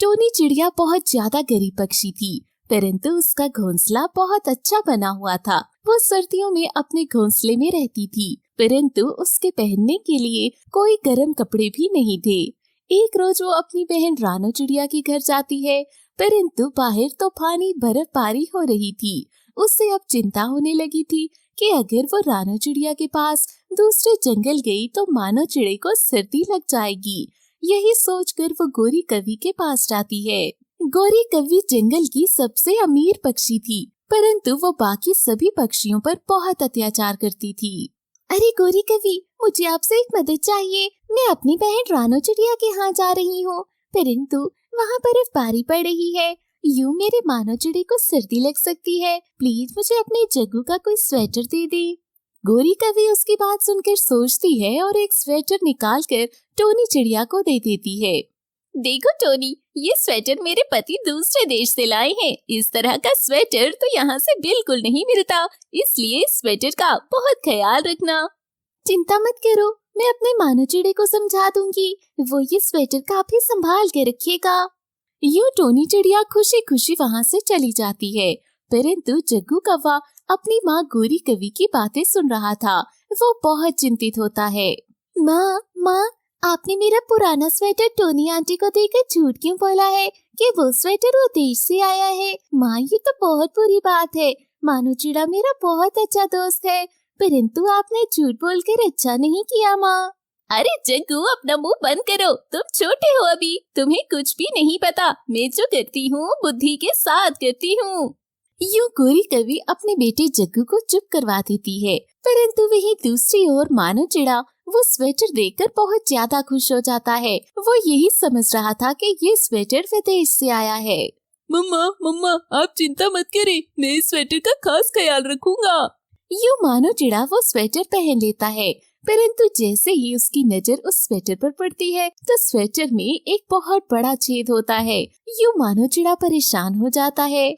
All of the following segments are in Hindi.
टोनी चिड़िया बहुत ज्यादा गरीब पक्षी थी, परंतु उसका घोंसला बहुत अच्छा बना हुआ था। वो सर्दियों में अपने घोंसले में रहती थी, परंतु उसके पहनने के लिए कोई गर्म कपड़े भी नहीं थे। एक रोज वो अपनी बहन रानो चिड़िया के घर जाती है, परंतु बाहर तूफानी बर्फबारी हो रही थी। उससे अब चिंता होने लगी थी कि अगर वो रानो चिड़िया के पास दूसरे जंगल गई तो मानो चिड़े को सर्दी लग जाएगी। यही सोचकर वो गोरी कवि के पास जाती है। गोरी कवि जंगल की सबसे अमीर पक्षी थी, परंतु वो बाकी सभी पक्षियों पर बहुत अत्याचार करती थी। अरे गोरी कवि, मुझे आपसे एक मदद चाहिए। मैं अपनी बहन रानो चिड़िया के यहाँ जा रही हूँ, परंतु वहाँ बर्फबारी पड़ रही है। यूँ मेरे मानो चिड़े को सर्दी लग सकती है। प्लीज मुझे अपने जग्गू का कोई स्वेटर दे दे। गोरी कवि उसकी बात सुनकर सोचती है और एक स्वेटर निकालकर टोनी चिड़िया को दे देती है। देखो टोनी, ये स्वेटर मेरे पति दूसरे देश से लाए हैं। इस तरह का स्वेटर तो यहाँ से बिल्कुल नहीं मिलता, इसलिए इस स्वेटर का बहुत ख्याल रखना। चिंता मत करो, मैं अपने मानो चिड़े को समझा दूंगी, वो ये स्वेटर काफी संभाल के रखेगा। यूँ टोनी चिड़िया खुशी खुशी वहाँ से चली जाती है, परंतु जग्गू कौवा अपनी माँ गोरी कवि की बातें सुन रहा था। वो बहुत चिंतित होता है। माँ, आपने मेरा पुराना स्वेटर टोनी आंटी को देकर झूठ क्यों बोला है कि वो स्वेटर वो देश से आया है? माँ, ये तो बहुत बुरी बात है। मानो चिड़ा मेरा बहुत अच्छा दोस्त है, परंतु आपने झूठ बोलकर अच्छा नहीं किया माँ। अरे जग्गू, अपना मुंह बंद करो, तुम छोटे हो अभी, तुम्हें कुछ भी नहीं पता। मैं जो करती हूँ बुद्धि के साथ करती हूँ। यूँ गोरी कवि अपने बेटे जग्गू को चुप करवा देती है, परंतु वही दूसरी ओर मानो चिड़ा वो स्वेटर देखकर बहुत ज्यादा खुश हो जाता है। वो यही समझ रहा था कि ये स्वेटर विदेश से आया है। मम्मा, आप चिंता मत करें, मैं इस स्वेटर का खास ख्याल रखूंगा। यूँ मानो चिड़ा वो स्वेटर पहन लेता है, परंतु जैसे ही उसकी नजर उस स्वेटर पर पड़ती है तो स्वेटर में एक बहुत बड़ा छेद होता है। यूँ मानो चिड़ा परेशान हो जाता है।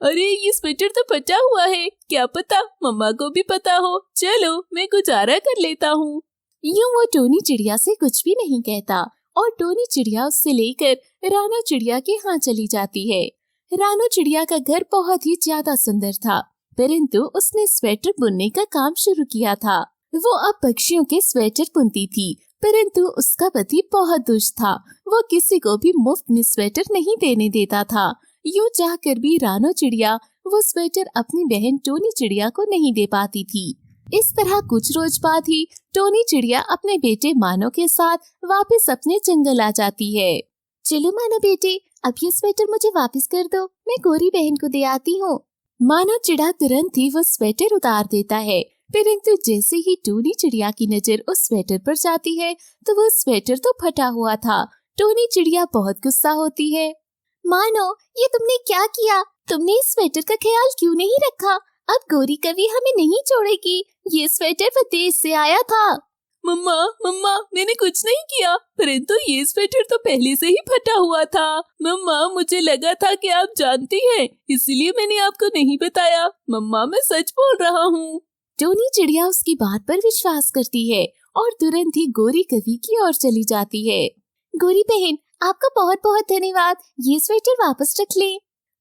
अरे ये स्वेटर तो फटा हुआ है, क्या पता मम्मा को भी पता हो। चलो मैं गुजारा कर लेता हूँ। यूँ वो टोनी चिड़िया से कुछ भी नहीं कहता और टोनी चिड़िया उससे लेकर रानो चिड़िया के यहाँ चली जाती है। रानो चिड़िया का घर बहुत ही ज्यादा सुंदर था, परंतु उसने स्वेटर बुनने का काम शुरू किया था। वो अब पक्षियों के स्वेटर बुनती थी, परंतु उसका पति बहुत दुष्ट था। वो किसी को भी मुफ्त में स्वेटर नहीं देने देता था। यूँ चाहकर भी रानो चिड़िया वो स्वेटर अपनी बहन टोनी चिड़िया को नहीं दे पाती थी। इस तरह कुछ रोज बाद ही टोनी चिड़िया अपने बेटे मानो के साथ वापस अपने जंगल आ जाती है। चलो मानो बेटे, अब ये स्वेटर मुझे वापस कर दो, मैं गोरी बहन को दे आती हूँ। मानो चिड़ा तुरंत ही वो स्वेटर उतार देता है, परंतु जैसे ही टोनी चिड़िया की नजर उस स्वेटर पर जाती है तो वो स्वेटर तो फटा हुआ था। टोनी चिड़िया बहुत गुस्सा होती है। मानो, ये तुमने क्या किया? तुमने इस स्वेटर का ख्याल क्यों नहीं रखा? अब गोरी कवि हमें नहीं छोड़ेगी। ये स्वेटर विदेश से आया था। मम्मा, मैंने कुछ नहीं किया, परंतु ये स्वेटर तो पहले से ही फटा हुआ था। मम्मा, मुझे लगा था कि आप जानती हैं, इसलिए मैंने आपको नहीं बताया। मम्मा, मैं सच बोल रहा हूँ। टोनी चिड़िया उसकी बात पर विश्वास करती है और तुरंत ही गोरी कवि की ओर चली जाती है। गोरी बहन, आपका बहुत बहुत धन्यवाद, ये स्वेटर वापस रख ले।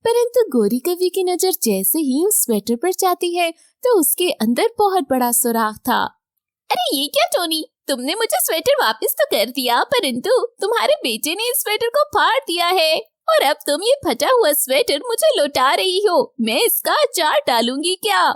परंतु गोरी कवि की नजर जैसे ही उस स्वेटर पर जाती है तो उसके अंदर बहुत बड़ा सुराख था। अरे ये क्या टोनी, तुमने मुझे स्वेटर वापस तो कर दिया, परंतु तुम्हारे बेटे ने इस स्वेटर को फाड़ दिया है और अब तुम ये फटा हुआ स्वेटर मुझे लौटा रही हो। मैं इसका अचार डालूंगी क्या?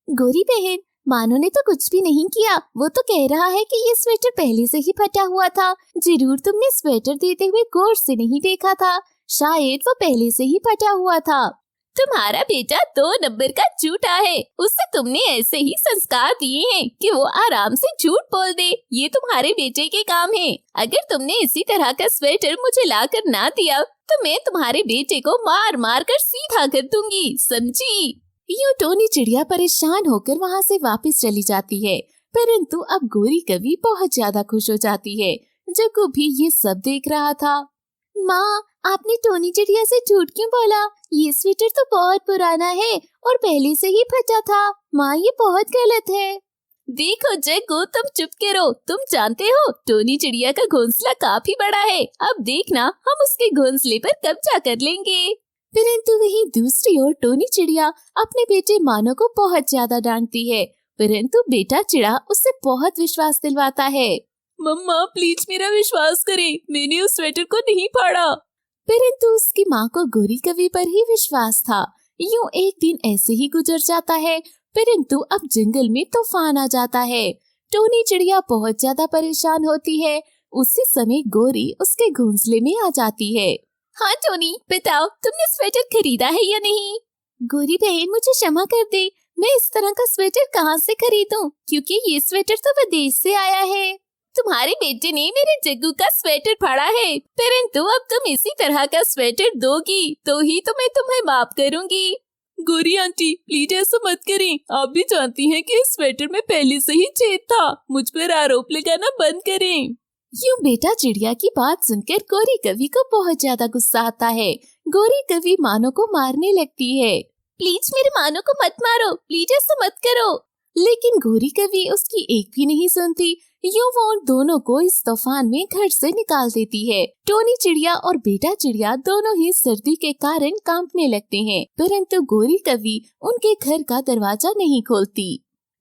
गोरी बहन, मानो ने तो कुछ भी नहीं किया। वो तो कह रहा है कि ये स्वेटर पहले से ही फटा हुआ था। जरूर तुमने स्वेटर देते हुए गौर से नहीं देखा था, शायद वो पहले से ही फटा हुआ था। तुम्हारा बेटा 2 नंबर का झूठा है। उसे तुमने ऐसे ही संस्कार दिए हैं कि वो आराम से झूठ बोल दे। ये तुम्हारे बेटे के काम है। अगर तुमने इसी तरह का स्वेटर मुझे लाकर ना दिया तो मैं तुम्हारे बेटे को मार मार कर सीधा कर दूंगी, समझी? यूँ टोनी चिड़िया परेशान होकर वहाँ से वापस चली जाती है, परंतु अब गोरी कवि बहुत ज्यादा खुश हो जाती है। जग्गू भी ये सब देख रहा था। माँ, आपने टोनी चिड़िया से झूठ क्यों बोला? ये स्वेटर तो बहुत पुराना है और पहले से ही फटा था। माँ, ये बहुत गलत है। देखो जग्गू, तुम चुप करो। तुम जानते हो टोनी चिड़िया का घोंसला काफी बड़ा है। अब देखना हम उसके घोंसले पर कब्जा कर लेंगे। परंतु वहीं दूसरी ओर टोनी चिड़िया अपने बेटे मानो को बहुत ज्यादा डांटती है, परंतु बेटा चिड़ा उसे बहुत विश्वास दिलवाता है। मम्मा प्लीज मेरा विश्वास करें, मैंने उस स्वेटर को नहीं फाड़ा। परंतु उसकी माँ को गोरी कवि पर ही विश्वास था। यूं एक दिन ऐसे ही गुजर जाता है, परंतु अब जंगल में तूफान आ जाता है। टोनी चिड़िया बहुत ज्यादा परेशान होती है। उसी समय गोरी उसके घोंसले में आ जाती है। हाँ टोनी, बताओ तुमने स्वेटर खरीदा है या नहीं? गोरी बहन मुझे क्षमा कर दे, मैं इस तरह का स्वेटर कहाँ से खरीदूं, क्योंकि ये स्वेटर तो विदेश से आया है। तुम्हारे बेटे ने मेरे जग्गू का स्वेटर फाड़ा है, परंतु अब तुम इसी तरह का स्वेटर दोगी तो ही तो मैं तुम्हें माफ करूंगी। गोरी आंटी प्लीज ऐसा मत करें, आप भी जानती हैं कि इस स्वेटर में पहले से ही छेद था। मुझ पर आरोप लगाना बंद करें। यूं बेटा चिड़िया की बात सुनकर गोरी कवि को बहुत ज्यादा गुस्सा आता है। गोरी कवि मानो को मारने लगती है। प्लीज मेरे मानो को मत मारो, प्लीज ऐसा मत करो। लेकिन गोरी कवि उसकी एक भी नहीं सुनती। यूं वो उन दोनों को इस तूफान में घर से निकाल देती है। टोनी चिड़िया और बेटा चिड़िया दोनों ही सर्दी के कारण कांपने लगते हैं, परंतु गोरी कवि उनके घर का दरवाजा नहीं खोलती।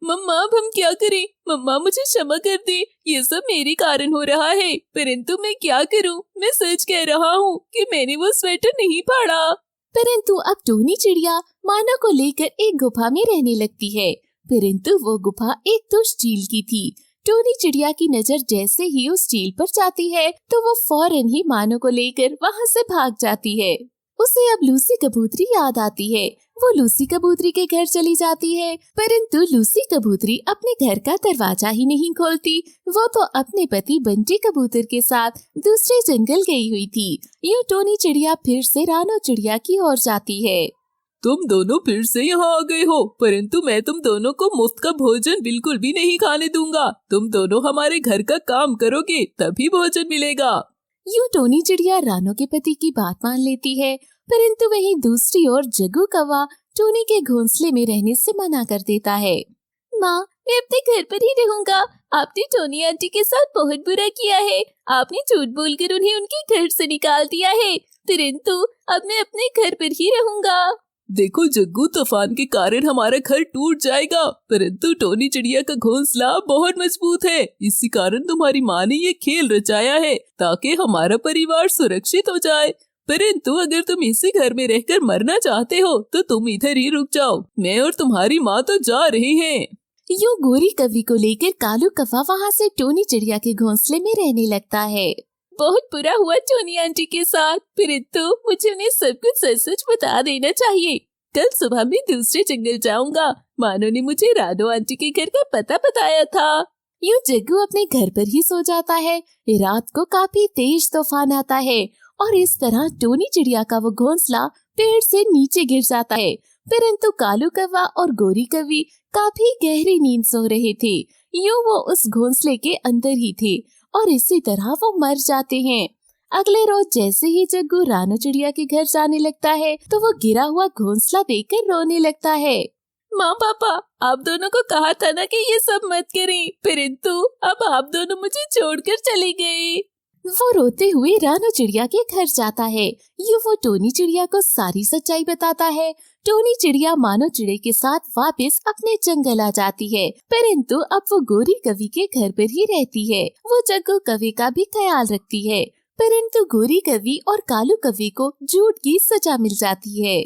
मम्मा अब हम क्या करें? मम्मा मुझे क्षमा कर दे, ये सब मेरे कारण हो रहा है, परंतु मैं क्या करूं? मैं सच कह रहा हूं कि मैंने वो स्वेटर नहीं फाड़ा। परंतु अब टोनी चिड़िया मानो को लेकर एक गुफा में रहने लगती है, परंतु वो गुफा एक दुष्ट झील की थी। टोनी चिड़िया की नजर जैसे ही उस झील पर जाती है तो वो फौरन ही मानो को लेकर वहाँ से भाग जाती है। उसे अब लूसी कबूतरी याद आती है। वो लूसी कबूतरी के घर चली जाती है, परंतु लूसी कबूतरी अपने घर का दरवाजा ही नहीं खोलती। वो तो अपने पति बंटी कबूतर के साथ दूसरे जंगल गई हुई थी। यूं टोनी चिड़िया फिर से रानो चिड़िया की ओर जाती है। तुम दोनों फिर से यहाँ आ गए हो, परंतु मैं तुम दोनों को मुफ्त का भोजन बिल्कुल भी नहीं खाने दूंगा। तुम दोनों हमारे घर का काम करोगे तभी भोजन मिलेगा। यूं टोनी चिड़िया रानो के पति की बात मान लेती है, परंतु वहीं दूसरी ओर जग्गू कौवा टोनी के घोंसले में रहने से मना कर देता है। माँ मैं अपने घर पर ही रहूंगा। आपने टोनी आंटी के साथ बहुत बुरा किया है। आपने झूठ बोलकर उन्हें उनके घर से निकाल दिया है, परंतु अब मैं अपने घर पर ही रहूंगा। देखो जग्गू, तूफान के कारण हमारा घर टूट जाएगा, परंतु टोनी चिड़िया का घोंसला बहुत मजबूत है। इसी कारण तुम्हारी माँ ने ये खेल रचाया है ताकि हमारा परिवार सुरक्षित हो जाए। परंतु अगर तुम इसी घर में रहकर मरना चाहते हो तो तुम इधर ही रुक जाओ। मैं और तुम्हारी माँ तो जा रहे हैं। यूं गोरी कवि को लेकर कालू कौवा वहाँ से टोनी चिड़िया के घोंसले में रहने लगता है। बहुत बुरा हुआ टोनी आंटी के साथ, परंतु मुझे उन्हें सब कुछ सच सच बता देना चाहिए। कल सुबह मैं दूसरे जंगल जाऊंगा। मानो ने मुझे रानो आंटी के घर का पता बताया था। यूं जग्गू अपने घर पर ही सो जाता है। रात को काफी तेज तूफान आता है और इस तरह टोनी चिड़िया का वो घोंसला पेड़ से नीचे गिर जाता है, परंतु कालू कौवा और गोरी कवि काफी गहरी नींद सो रहे थे। यूं वो उस घोंसले के अंदर ही थे और इसी तरह वो मर जाते हैं। अगले रोज जैसे ही जग्गू रानो चिड़िया के घर जाने लगता है तो वो गिरा हुआ घोंसला देखकर रोने लगता है। माँ पापा, आप दोनों को कहा था ना कि ये सब मत करें, परंतु अब आप दोनों मुझे छोड़कर चले गए। वो रोते हुए रानो चिड़िया के घर जाता है। यूं वो टोनी चिड़िया को सारी सच्चाई बताता है। टोनी चिड़िया मानो चिड़े के साथ वापस अपने जंगल आ जाती है, परंतु अब वो गोरी कवि के घर पर ही रहती है। वो जग्गू कवि का भी ख्याल रखती है, परंतु गोरी कवि और कालू कवि को झूठ की सजा मिल जाती है।